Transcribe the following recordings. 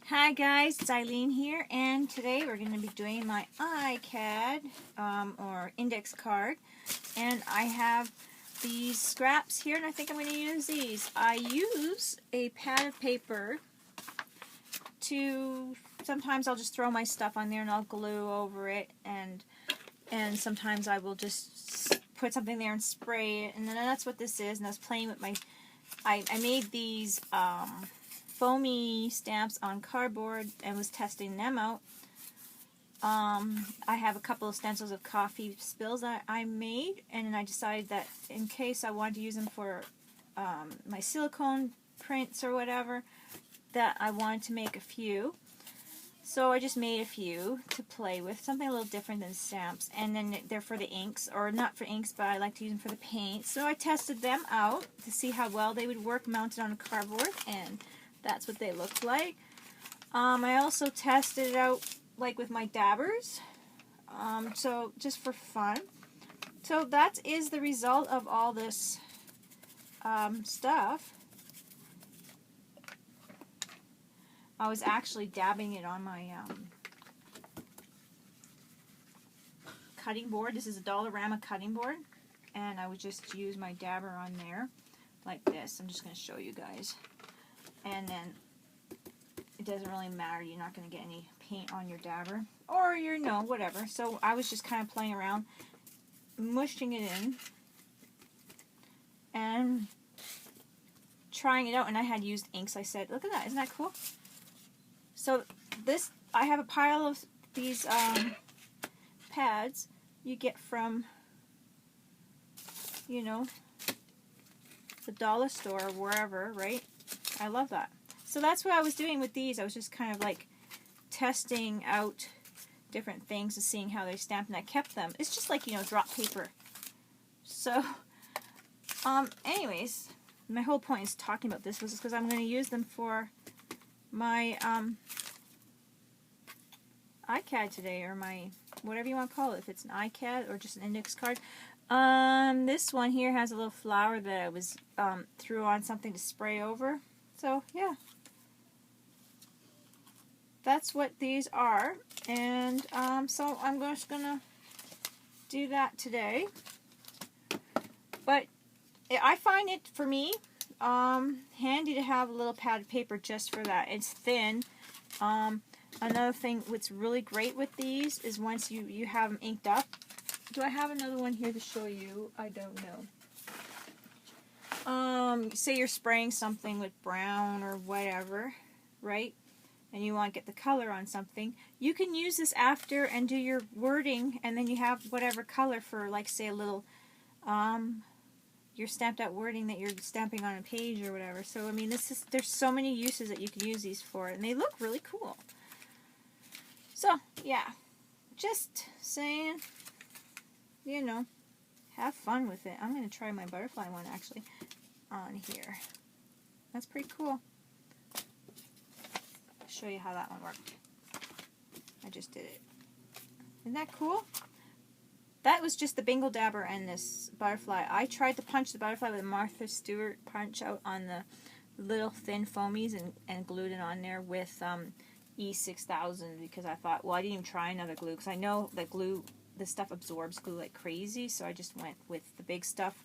Hi guys, it's Ilene here, and today we're going to be doing my Icad or index card, and I have these scraps here, and I think I'm going to use these. I use a pad of paper to, sometimes I'll just throw my stuff on there and I'll glue over it, and sometimes I will just put something there and spray it, and then that's what this is. And I was playing with my, I made these foamy stamps on cardboard and was testing them out. I have a couple of stencils of coffee spills that I made, and then I decided that in case I wanted to use them for my silicone prints or whatever, that I wanted to make a few. So I just made a few to play with, something a little different than stamps, and then they're for the inks, or not for inks, but I like to use them for the paint. So I tested them out to see how well they would work mounted on a cardboard, and that's what they looked like. I also tested it out like with my dabbers, so just for fun. So that is the result of all this stuff. I was actually dabbing it on my cutting board. This is a Dollarama cutting board, and I would just use my dabber on there like this. I'm just going to show you guys. And then it doesn't really matter. You're not going to get any paint on your dabber, or your, no, whatever. So I was just kind of playing around, mushing it in, and trying it out. And I had used inks. I said, look at that. Isn't that cool? So this, I have a pile of these pads you get from, you know, the dollar store or wherever, right? I love that. So that's what I was doing with these. I was just kind of like testing out different things and seeing how they stamped, and I kept them. It's just like, you know, drop paper. So, anyways, my whole point is talking about this was because I'm going to use them for my Icad today, or my, whatever you want to call it, if it's an Icad or just an index card. This one here has a little flower that I was threw on something to spray over. So yeah, that's what these are, and so I'm just gonna do that today. But I find it, for me, handy to have a little pad of paper just for that. It's thin. Another thing what's really great with these is once you have them inked up. Do I have another one here to show you? I don't know. Say you're spraying something with brown or whatever, right? And you want to get the color on something. You can use this after and do your wording, and then you have whatever color for, like, say, a little, your stamped out wording that you're stamping on a page or whatever. So, I mean, there's so many uses that you can use these for, and they look really cool. So, yeah, just saying, you know, have fun with it. I'm going to try my butterfly one, actually, on here. That's pretty cool. I'll show you how that one worked. I just did it. Isn't that cool? That was just the Bingle Dabber and this butterfly. I tried to punch the butterfly with a Martha Stewart punch out on the little thin foamies and glued it on there with E6000, because I thought, well, I didn't even try another glue because I know that glue, this stuff absorbs glue like crazy, so I just went with the big stuff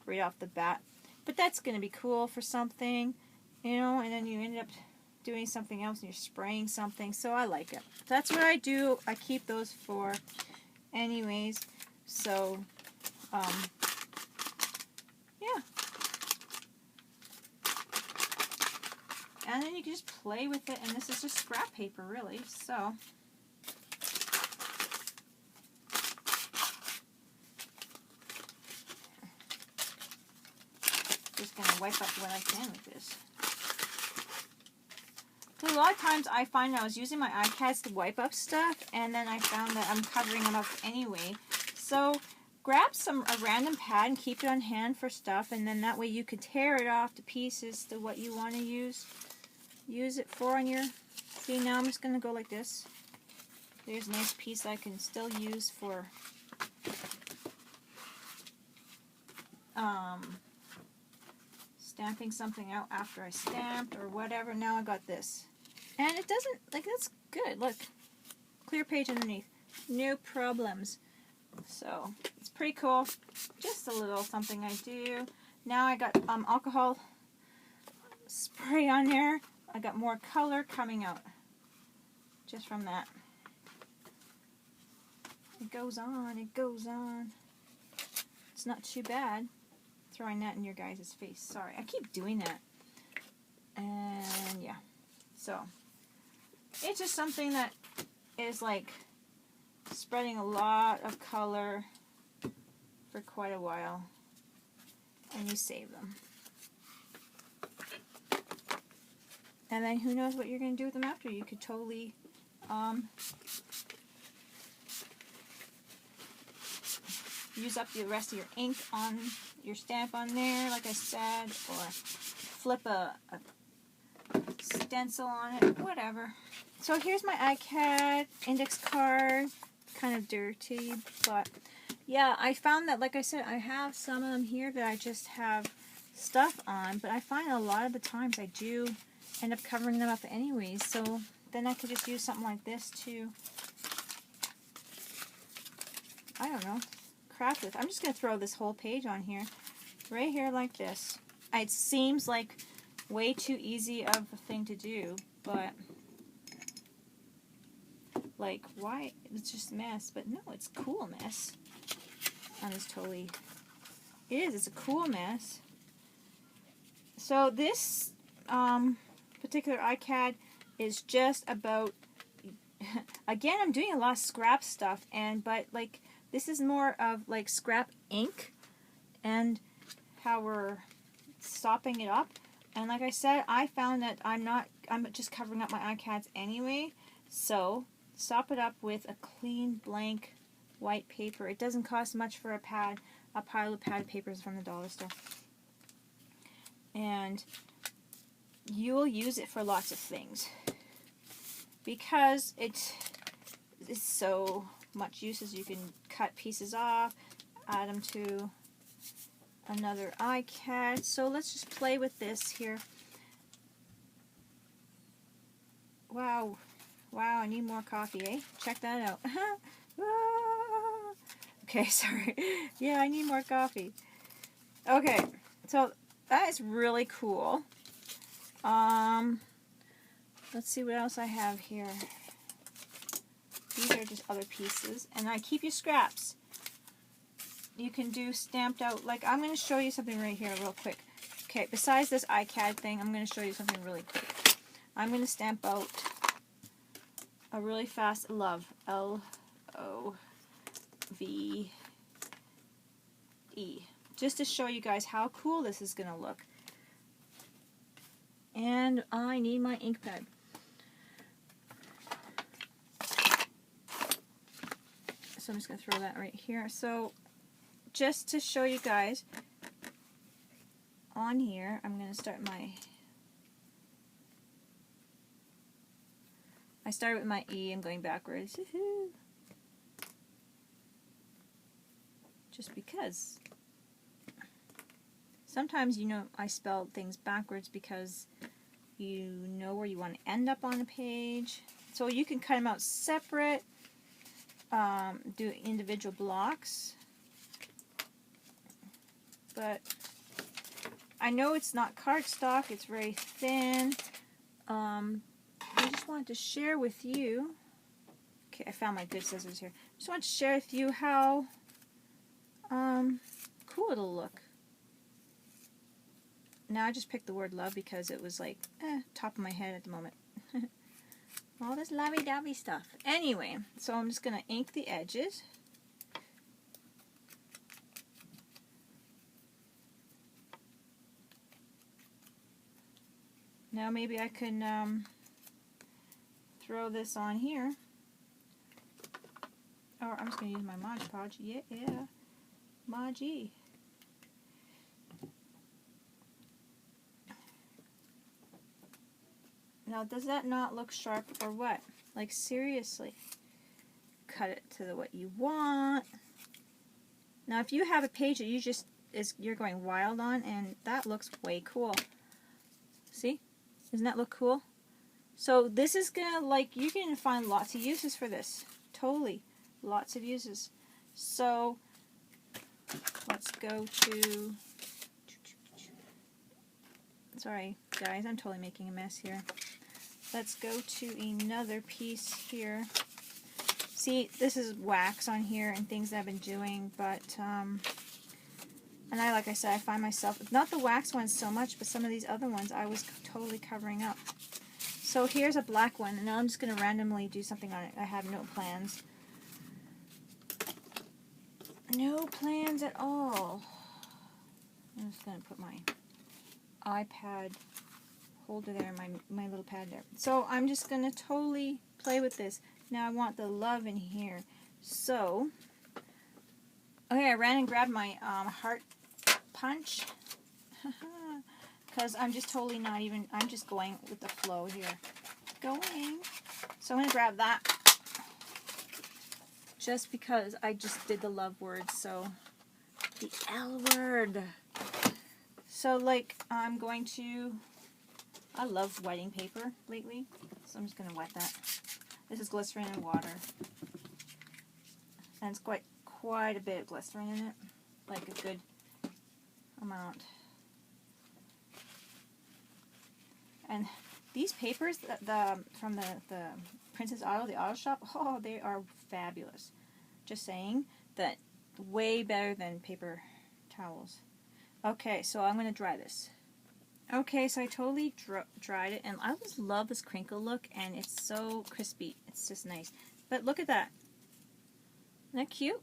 right off the bat. But that's going to be cool for something, you know, and then you end up doing something else and you're spraying something, so I like it. That's what I do. I keep those for anyways, so, yeah. And then you can just play with it, and this is just scrap paper, really, so. Just going to wipe up what I can with this. So a lot of times I find I was using my Icads to wipe up stuff, and then I found that I'm covering them up anyway. So grab a random pad and keep it on hand for stuff, and then that way you can tear it off to pieces to what you want to use it for on your. See, now I'm just going to go like this. There's a nice piece I can still use for stamping something out after I stamped or whatever. Now I got this. And it doesn't, like, that's good. Look, clear page underneath. No problems. So, it's pretty cool. Just a little something I do. Now I got alcohol spray on there. I got more color coming out just from that. It goes on, it goes on. It's not too bad. Throwing that in your guys' face. Sorry, I keep doing that. And yeah, so it's just something that is like spreading a lot of color for quite a while, and you save them. And then who knows what you're going to do with them after. You could totally use up the rest of your ink on your stamp on there, like I said, or flip a stencil on it, whatever. So here's my Icad index card. Kind of dirty, but yeah, I found that, like I said, I have some of them here that I just have stuff on, but I find a lot of the times I do end up covering them up anyways, so then I could just use something like this to, I don't know, craft with. I'm just going to throw this whole page on here, right here like this. It seems like way too easy of a thing to do, but like, why? It's just a mess, but no, it's a cool mess. I'm just totally, it is, it's a cool mess. So this particular Icad is just about, again, I'm doing a lot of scrap stuff, but like, this is more of like scrap ink and how we're sopping it up. And like I said, I found that I'm just covering up my Icads anyway, so sop it up with a clean blank white paper. It doesn't cost much for a pad, a pile of pad papers from the dollar store. And you'll use it for lots of things because it's so much uses. You can cut pieces off, add them to another Icad. So let's just play with this here. Wow. Wow, I need more coffee, eh? Check that out. Okay, sorry. Yeah, I need more coffee. Okay, so that is really cool. Let's see what else I have here. These are just other pieces, and I keep you scraps. You can do stamped out, like I'm going to show you something right here real quick. Okay, besides this Icad thing, I'm going to show you something really quick. I'm going to stamp out a really fast love, L-O-V-E, just to show you guys how cool this is going to look. And I need my ink pad. So I'm just going to throw that right here. So just to show you guys, on here, I'm going to start I started with my E, I'm going backwards. Just because. Sometimes, you know, I spell things backwards because you know where you want to end up on a page. So you can cut them out separate, do individual blocks. But I know it's not cardstock, it's very thin. I just wanted to share with you, okay, I found my good scissors here. Just want to share with you how cool it'll look. Now I just picked the word love because it was like, top of my head at the moment. All this lovey-dovey stuff. Anyway, so I'm just going to ink the edges. Now maybe I can throw this on here. Or I'm just going to use my Mod Podge. Yeah, Maji. Now, does that not look sharp or what? Like, seriously. Cut it to what you want. Now, if you have a page that you're going wild on, and that looks way cool. See? Doesn't that look cool? So this is gonna, like, you can find lots of uses for this. Totally. Lots of uses. So let's go to, sorry guys, I'm totally making a mess here. Let's go to another piece here. See, this is wax on here and things that I've been doing, but, and like I said, I find myself, not the wax ones so much, but some of these other ones I was totally covering up. So here's a black one, and now I'm just going to randomly do something on it. I have no plans. No plans at all. I'm just going to put my iPad holder there, my little pad there. So I'm just going to totally play with this. Now I want the love in here. So, okay, I ran and grabbed my heart punch. Because I'm just totally not even, I'm just going with the flow here. Going. So I'm going to grab that. Just because I just did the love word, so the L word. So like I'm going to, I love wetting paper lately, so I'm just going to wet that. This is glycerin and water. And it's quite a bit of glycerin in it, like a good amount. And these papers, from the Princess Auto, the auto shop, oh, they are fabulous. Just saying that, way better than paper towels. Okay, so I'm going to dry this. Okay, so I totally dried it, and I just love this crinkle look, and it's so crispy. It's just nice. But look at that. Isn't that cute?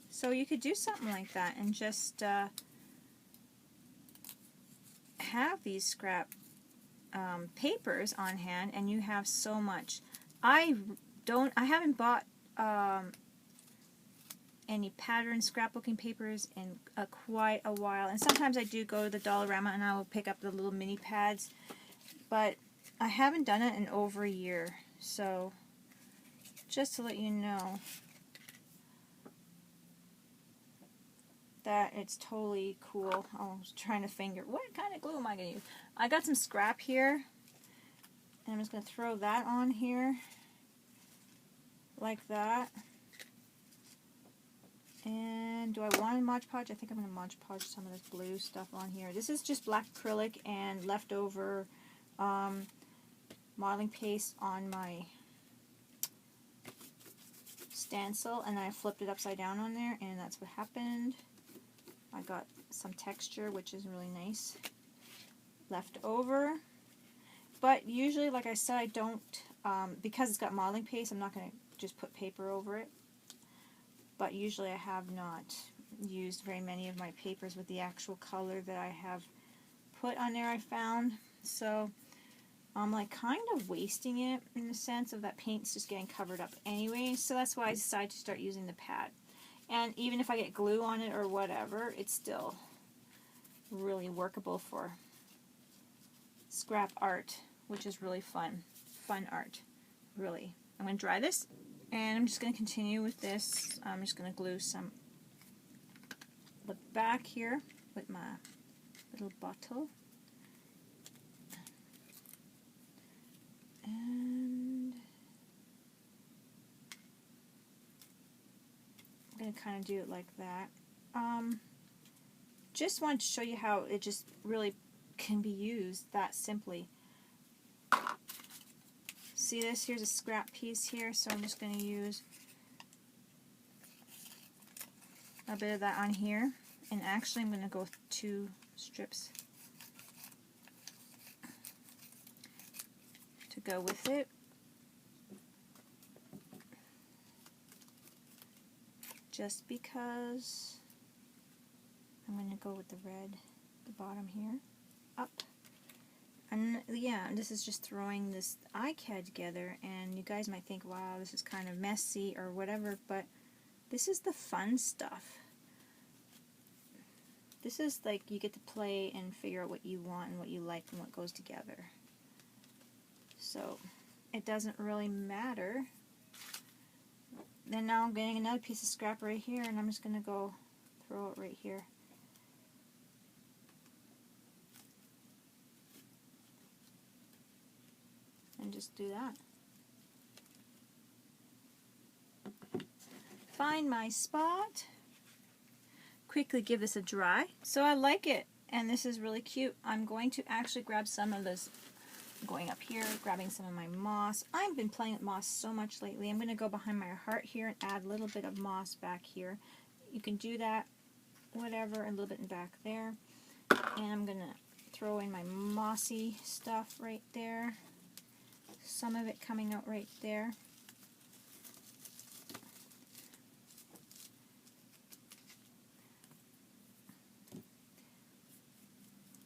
So you could do something like that and just have these scrap papers on hand, and you have so much. I haven't bought any pattern scrapbooking papers in quite a while, and sometimes I do go to the Dollarama and I will pick up the little mini pads, but I haven't done it in over a year. So just to let you know that it's totally cool. I was trying to finger, what kind of glue am I going to use? I got some scrap here, and I'm just going to throw that on here, like that. And do I want to Mod Podge? I think I'm going to Mod Podge some of this blue stuff on here. This is just black acrylic and leftover modeling paste on my stencil, and I flipped it upside down on there, and that's what happened. I got some texture, which is really nice, left over. But usually, like I said, I don't, because it's got modeling paste, I'm not going to just put paper over it. But usually I have not used very many of my papers with the actual color that I have put on there, I found. So I'm like kind of wasting it in the sense of that paint's just getting covered up anyway. So that's why I decided to start using the pad. And even if I get glue on it or whatever, it's still really workable for scrap art, which is really fun. Fun art, really. I'm going to dry this, and I'm just going to continue with this. I'm just going to glue some the back here with my little bottle. And I'm going to kind of do it like that. Just wanted to show you how it just really can be used that simply. See this? Here's a scrap piece here, so I'm just going to use a bit of that on here. And actually I'm going to go with 2 strips to go with it. Just because I'm going to go with the red, the bottom here, up. And yeah, this is just throwing this Icad together, and you guys might think, wow, this is kind of messy or whatever, but this is the fun stuff. This is like you get to play and figure out what you want and what you like and what goes together. So it doesn't really matter. Then now I'm getting another piece of scrap right here, and I'm just going to go throw it right here. And and just do that. Find my spot. Quickly give this a dry. So I like it, and this is really cute. I'm going to actually grab some of this, going up here, grabbing some of my moss. I've been playing with moss so much lately. I'm going to go behind my heart here and add a little bit of moss back here. You can do that, whatever, a little bit in back there. And I'm going to throw in my mossy stuff right there. Some of it coming out right there.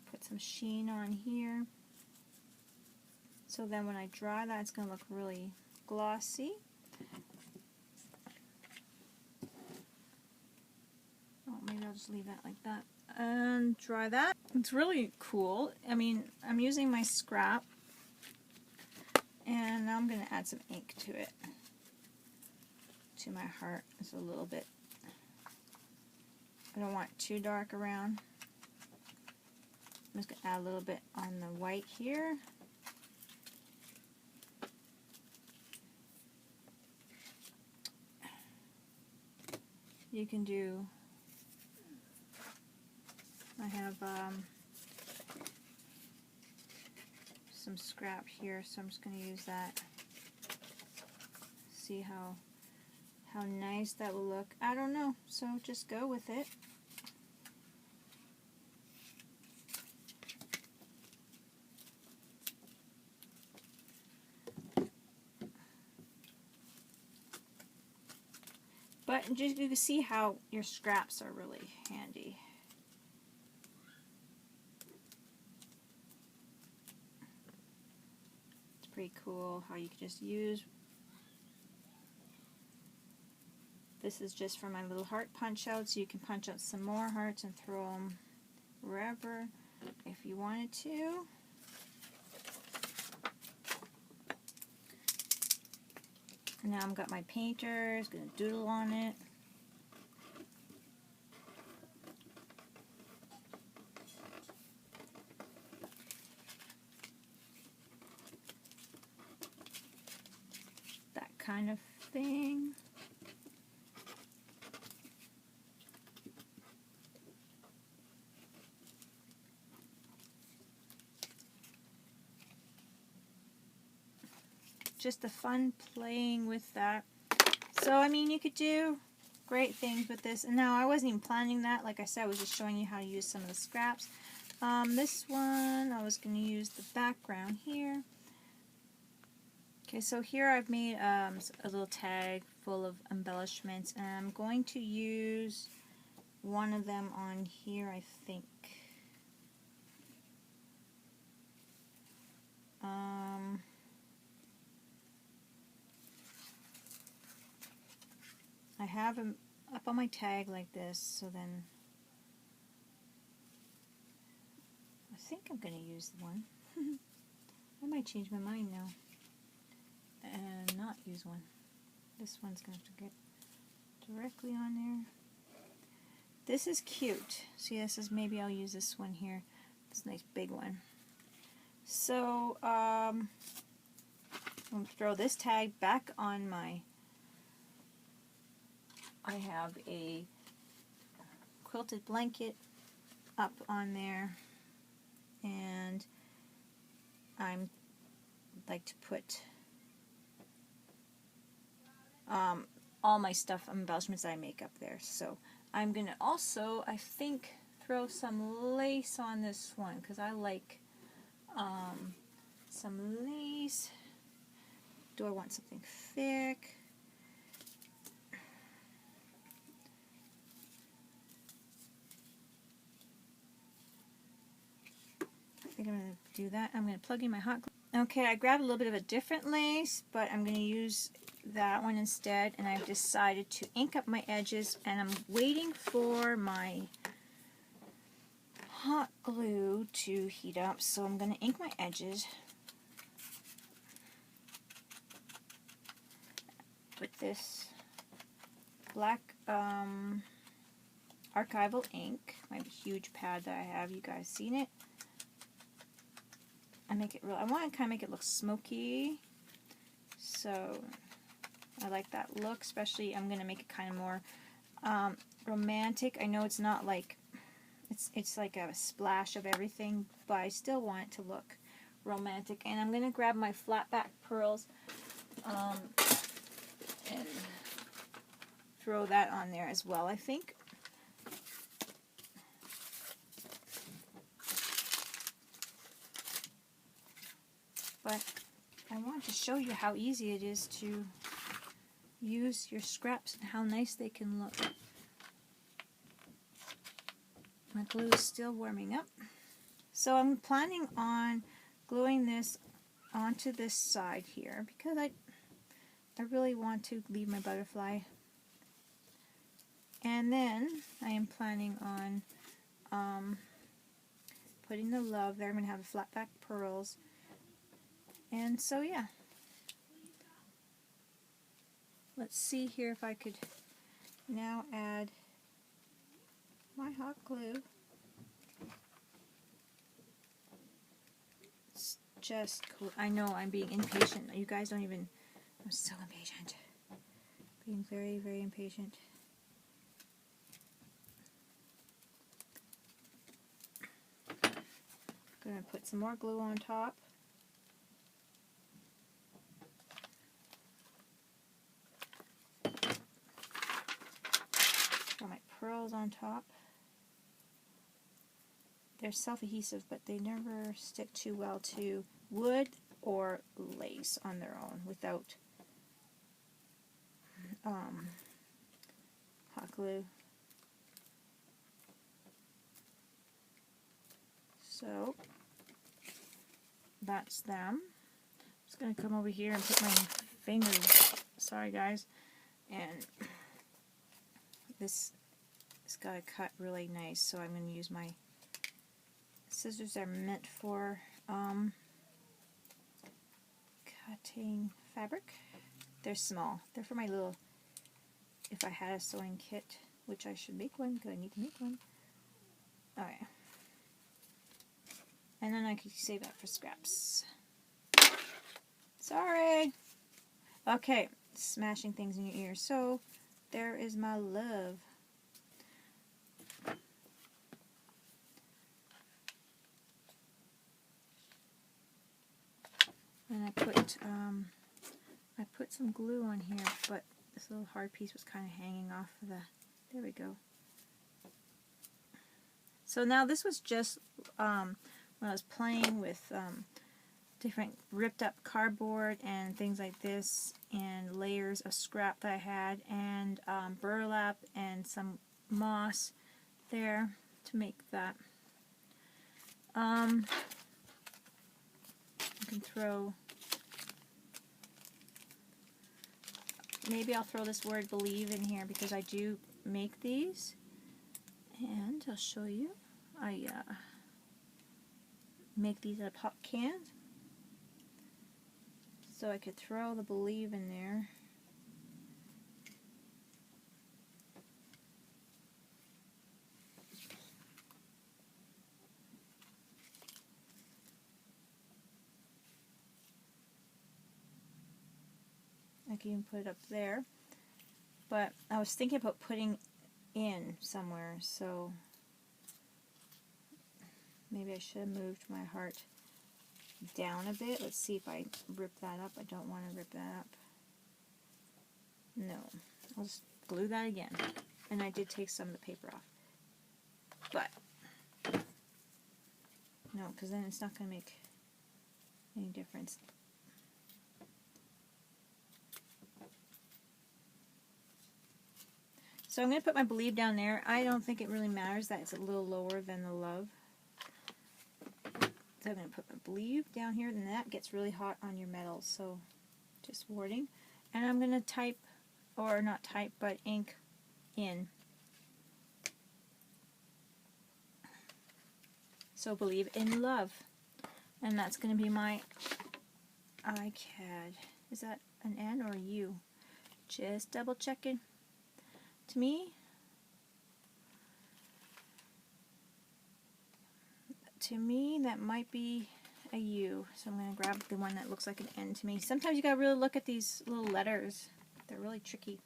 Put some sheen on here. So then when I dry that, it's going to look really glossy. Oh, maybe I'll just leave that like that. And dry that. It's really cool. I mean, I'm using my scrap. And now I'm going to add some ink to it. To my heart. It's a little bit. I don't want it too dark around. I'm just going to add a little bit on the white here. You can do, I have some scrap here, so I'm just going to use that. See how nice that will look. I don't know, so just go with it. But just you can see how your scraps are really handy. It's pretty cool how you can just use. This is just for my little heart punch out, so you can punch out some more hearts and throw them wherever if you wanted to. Now I've got my painters, gonna doodle on it. That kind of thing. Just the fun playing with that. So I mean, you could do great things with this. And now I wasn't even planning that. Like I said, I was just showing you how to use some of the scraps. This one, I was going to use the background here. Okay, so here I've made a little tag full of embellishments, and I'm going to use one of them on here, I think. I have them up on my tag like this, so then I think I'm going to use the one. I might change my mind now and not use one. This one's going to have to get directly on there. This is cute. See, this is, maybe I'll use this one here. This nice big one. So, I'm going to throw this tag back on my, I have a quilted blanket up on there, and I'm like to put all my stuff, embellishments that I make up there. So I'm going to also, I think, throw some lace on this one, because I like some lace. Do I want something thick? I think I'm going to do that. I'm going to plug in my hot glue. Okay, I grabbed a little bit of a different lace, but I'm going to use that one instead, and I've decided to ink up my edges, and I'm waiting for my hot glue to heat up, so I'm going to ink my edges with this black archival ink, my huge pad that I have. You guys seen it? make it real. I want to kind of make it look smoky. So I like that look, especially I'm going to make it kind of more romantic. I know it's not like, it's like a splash of everything, but I still want it to look romantic. And I'm going to grab my flat back pearls and throw that on there as well, I think. But I want to show you how easy it is to use your scraps and how nice they can look. My glue is still warming up. So I'm planning on gluing this onto this side here because I really want to leave my butterfly. And then I am planning on putting the love there. I'm going to have the flat back pearls. And so yeah. Let's see here if I could now add my hot glue. It's just cool. I know I'm being impatient. You guys don't even, I'm so impatient. Being very, very impatient. Gonna put some more glue on top. Got my pearls on top. They're self-adhesive, but they never stick too well to wood or lace on their own without hot glue. So that's them. I'm just going to come over here and put my fingers, sorry guys, and this has got to cut really nice, so I'm going to use my scissors that are meant for cutting fabric. They're small. They're for my little, if I had a sewing kit, which I should make one because I need to make one. Okay. And then I could save that for scraps. Sorry! Okay, smashing things in your ear. So, there is my love. And I put some glue on here, but this little hard piece was kind of hanging off of the, there we go. So now this was just when I was playing with different ripped up cardboard and things like this, and layers of scrap that I had, and burlap and some moss there to make that. You can throw, maybe I'll throw this word believe in here because I do make these, and I'll show you. I make these out of pop cans, so I could throw the believe in there. I can even put it up there, but I was thinking about putting in somewhere, so maybe I should have moved my heart down a bit. Let's see if I rip that up. I don't want to rip that up. No. I'll just glue that again. And I did take some of the paper off. But, no, because then it's not going to make any difference. So I'm going to put my believe down there. I don't think it really matters that it's a little lower than the love. So I'm going to put my believe down here, and that gets really hot on your metal, so just warning. And I'm going to type, or not type, but ink in. So believe in love. And that's going to be my Icad. Is that an N or a U? Just double checking. To me, that might be a U. So I'm going to grab the one that looks like an N to me. Sometimes you got to really look at these little letters. They're really tricky.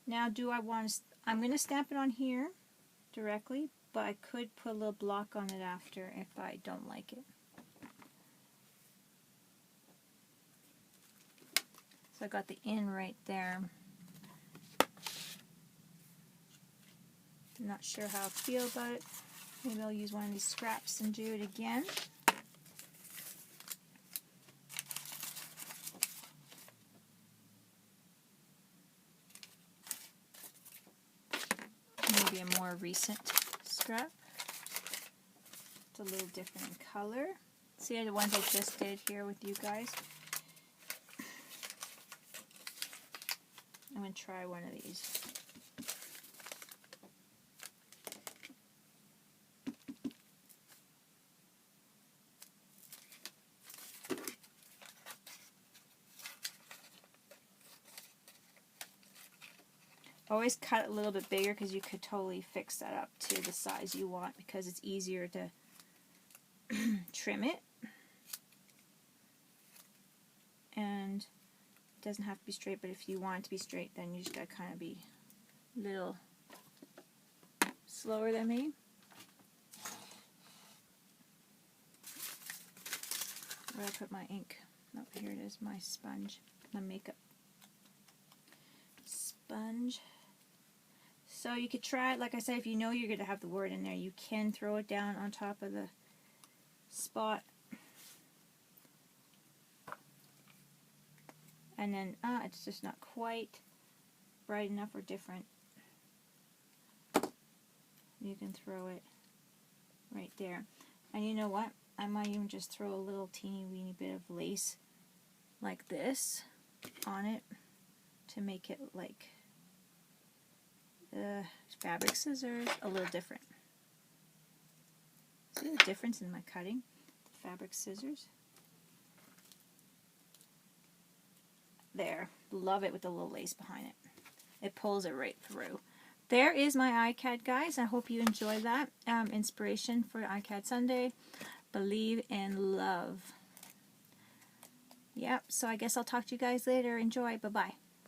Now do I want to, I'm going to stamp it on here directly, but I could put a little block on it after if I don't like it. So I got the N right there. I'm not sure how I feel about it. Maybe I'll use one of these scraps and do it again. Maybe a more recent scrap. It's a little different in color. See the ones I just did here with you guys. I'm going to try one of these. Always cut it a little bit bigger because you could totally fix that up to the size you want because it's easier to trim it. And it doesn't have to be straight, but if you want it to be straight, then you just got to kind of be a little slower than me. Where did I put my ink? Oh, here it is, my sponge, my makeup sponge. So you could try it, like I said, if you know you're going to have the word in there, you can throw it down on top of the spot. And then, it's just not quite bright enough or different. You can throw it right there. And you know what? I might even just throw a little teeny weeny bit of lace like this on it to make it like fabric scissors, a little different. See the difference in my cutting? The fabric scissors. There. Love it with the little lace behind it. It pulls it right through. There is my Icad, guys. I hope you enjoy that. Inspiration for Icad Sunday. Believe in love. Yep, so I guess I'll talk to you guys later. Enjoy. Bye-bye.